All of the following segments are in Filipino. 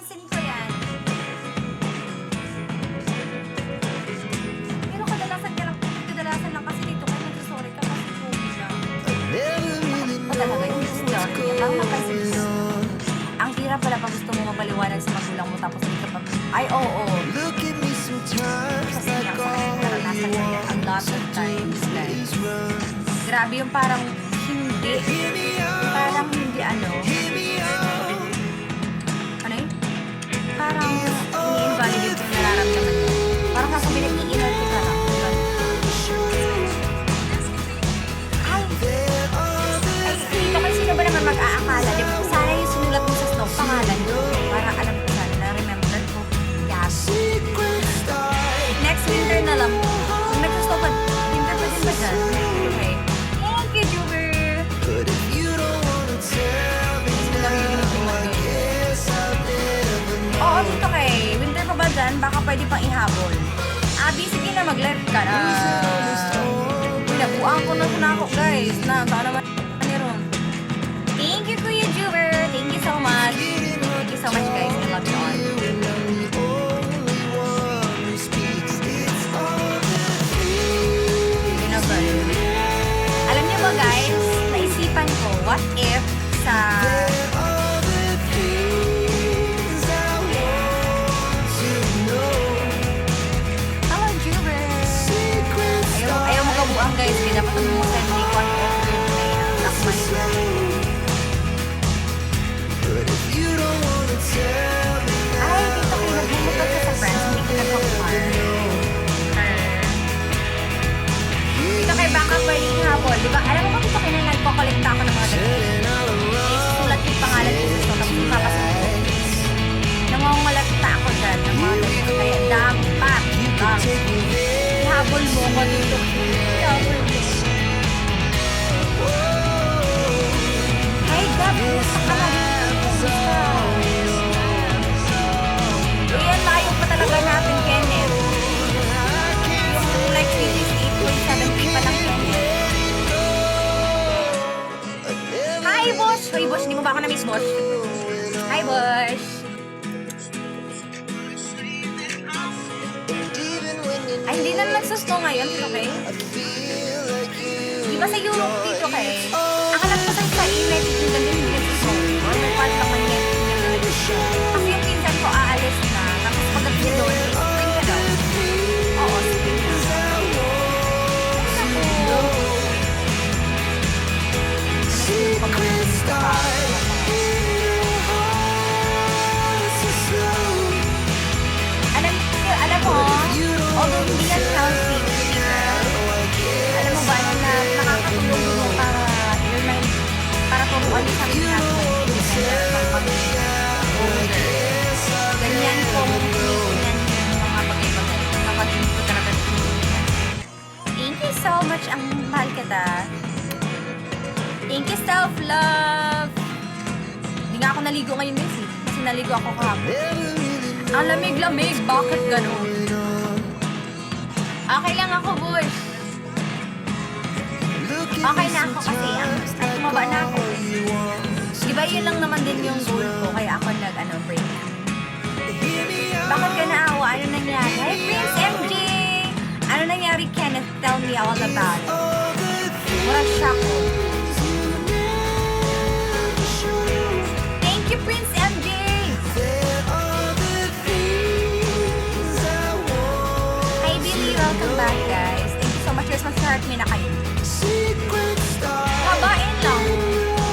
napapansin ko yan. Pero kadalasan lang kasi dito kayo nagsasorry ka kasi COVID na. O talaga yung story. Ang mapansin ko. Ang hirap pala pag gusto mo mapaliwanag sa magulang mo tapos hindi ka pa... Ay, oo. Kasi yung sa akin naranasan ko yan a lot of times, guys. Grabe yung parang hindi. Parang hindi ano. Ano yun? Parang ini-invalidate yung nararamdaman mo. Parang sasabihin na i-inert ka lang. Ay, dito kayo sino ba naman mag-aakala? Di ba? Sana yung sinulat mo sa snow, pangalan ko. Para alam ko sana, na-remember ko. Yes. Next winter na lang. Kung nag-snow pa, winter pa din ba dyan? Okay. Thank you, Juber. Oo, dito kay. Winter pa ba dyan? Baka pwede pang ihabol. Abi, sige na, mag-left ka na. Pinabuang ko na ako, guys. Na, baka naman niron. Thank you, Kuya Juber. Thank you so much. Thank you so much, guys. I love you all. Alam niyo ba, guys, naisipan ko, what if sa... Ayaw mo kabuang, guys. Kaya dapat mo sa hindi ko ang offer na lakman. Ay, dito kayo nagbumutod ka sa friends. Hindi ko nagkakumar. Dito kayo baka pwede ihabol. Diba? Alam mo ba dito kayo na nagpakolekta ako ng mga dagdag? Isulat yung pangalan ko dito. Tapos ipapasok ko. Nangongalagta ako dyan ng mga dagdag. Kaya dapat. Ihabol mo ko dito. Ihabol mo. Hey, Gab, gusto ka lang. Ayan, layo pa talaga natin, Kenneth. Yung like sweet is 8.73 pa lang, Kenneth. Hi, Boss! Hoy, Boss, hindi mo ba ako na-miss, Boss? Hi, Boss! Ay, hindi na nagsusno ngayon, okay? Di ba sa Europe dito, okay? Ang alam ko sa United Kingdom din hindi nagsusno. May part lang man yan. Kasi yung pinsan ko aalis na. Tapos pagdating doon, spring ka daw. Oo, spring na. Alam mo, although hindi yan counting, alam mo ba na nakakatulong mo para turuan yung sarili natin ganyan kung ganyan yung mga bagay-bagay kapag hindi ko talaga tinignan. Thank you so much, ang mahal kita. Thank you, self-love. Hindi nga ako naligo ngayon, Miss, kasi naligo ako kahapon. Ang lamig-lamig, bakit ganun? Okay lang ako, Bush. Okay na ako kasi ay tumaba na ako. Diba yun lang naman din yung goal ko, kaya ako break. Bakit ka naawa? Ano nangyari? Hi, Prince MJ! Ano nangyari, Kenneth? Tell me all about it. Murag siya ko. Thank you, Prince MJ! Hi, Billy. Welcome back, guys. Thank you so much. Yes, mag-heart me na kayo. Habain lang.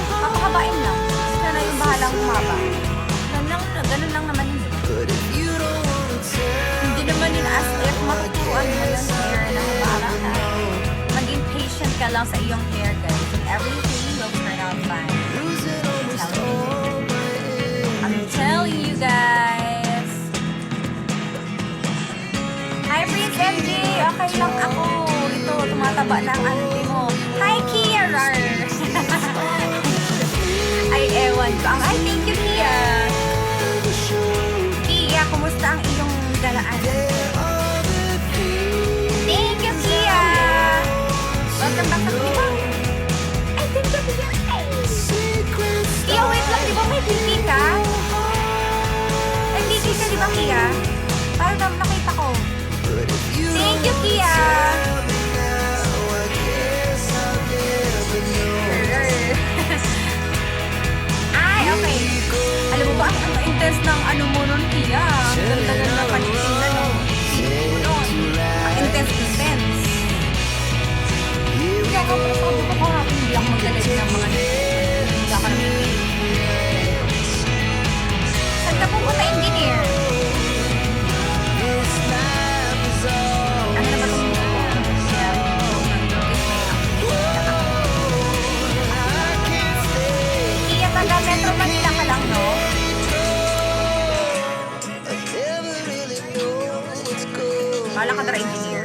Papahabain lang. Sila na yung bahalang humaba. Ganun lang naman yun. Hindi naman yun as if matuturuan mo yung hair na humaba ka. Maging patient ka lang sa iyong hair, guys. And everything will turn out fine. I'm telling you guys. Hi, Prince MJ. Okay lang ako. Ito, tumataba na ang ante mo. Hi, Kia Rar. Ay, ewan ko. Ay, thank you, Kia. Kia, kumusta ang iyong galaan? Thank you, Kia. Welcome back sa Kia. Ay, thank you, Kia. Kia, wait lang. Di ba may pipi ka? ba, Kia? Parang nakita ko. Thank you, Kia! Ay, okay. Alam mo ba, ang intense ng ano mo nun, Kia? Ganda-ganda panitingnan, no? Feeling mo nun. Intense. Hindi ako sabi ko kahapon, hindi ako magalit ng mga hindi ako namin. Saan ka pupunta, engineer? Ano naman itong Iya, taga Metro Manila ka lang, no? Kala ka dra engineer.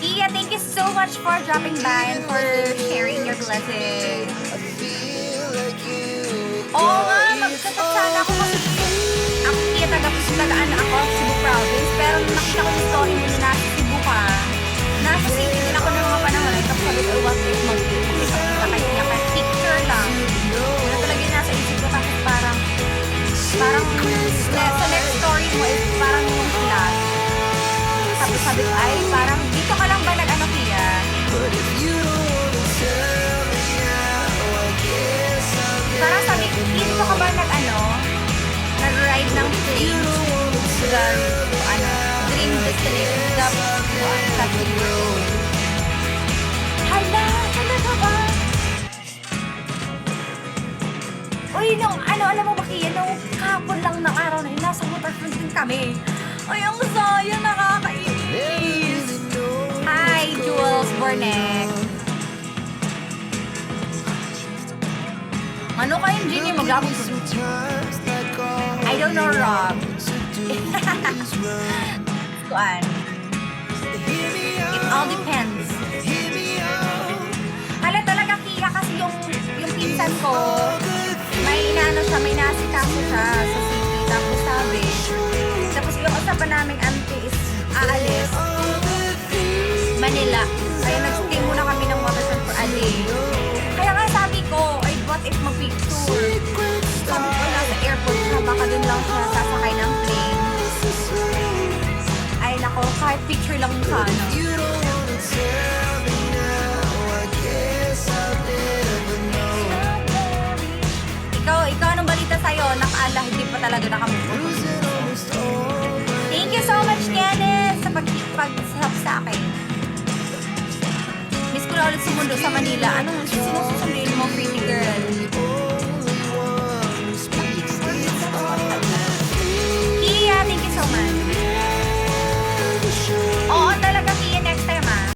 Iya, thank you so much for dropping by and for sharing your blessing. Oo nga, magsatat sana ako kasi ako Iya, tagaan ako, Cebu Province. Pero nung nakita ko yung story mo na nasa Cebu ka, nasa city din ako ng mga panahon. Tapos sabi ko, what if magkita kayo niya kahit picture lang. Yun na talaga yung nasa isip ko. Tapos parang sa next story mo is parang yung class. Tapos sabi ko, ay, parang dito ka lang ba nag-ano, Kia? Parang sabi ko, dito ka ba nag-ride ng plane to the, dream destination, sabi ko. Hala, talaga ba? Uy, alam mo ba, Kia, nung kahapon lang ng araw na yun, nasa waterfront din kami. Ay, ang saya, nakakainis. Hi, Jules Bornek. Ano kayong Ginny mag-abot ko? I don't know, Rob. Kuan. It all depends. Hala talaga, Kia, kasi yung pinsan ko, may nasikaso siya sa city. Tapos yung usapan namin auntie is aalis Manila. Kaya nag-stay muna kami ng waterfront for a day. Kaya nga sabi ko, ay what if mag-picture? Sabi ko nasa airport siya, baka dun lang siya sasakay ng plane. Ay nako, kahit picture lang sana. Ikaw anong balita sa'yo? Nakaala, hindi pa talaga nakamove. Thank you so much, Kenneth, sa pag-help sa akin. Miss ko na ulit si Mundo sa Manila. Anong sinususunduin mo, pretty girl?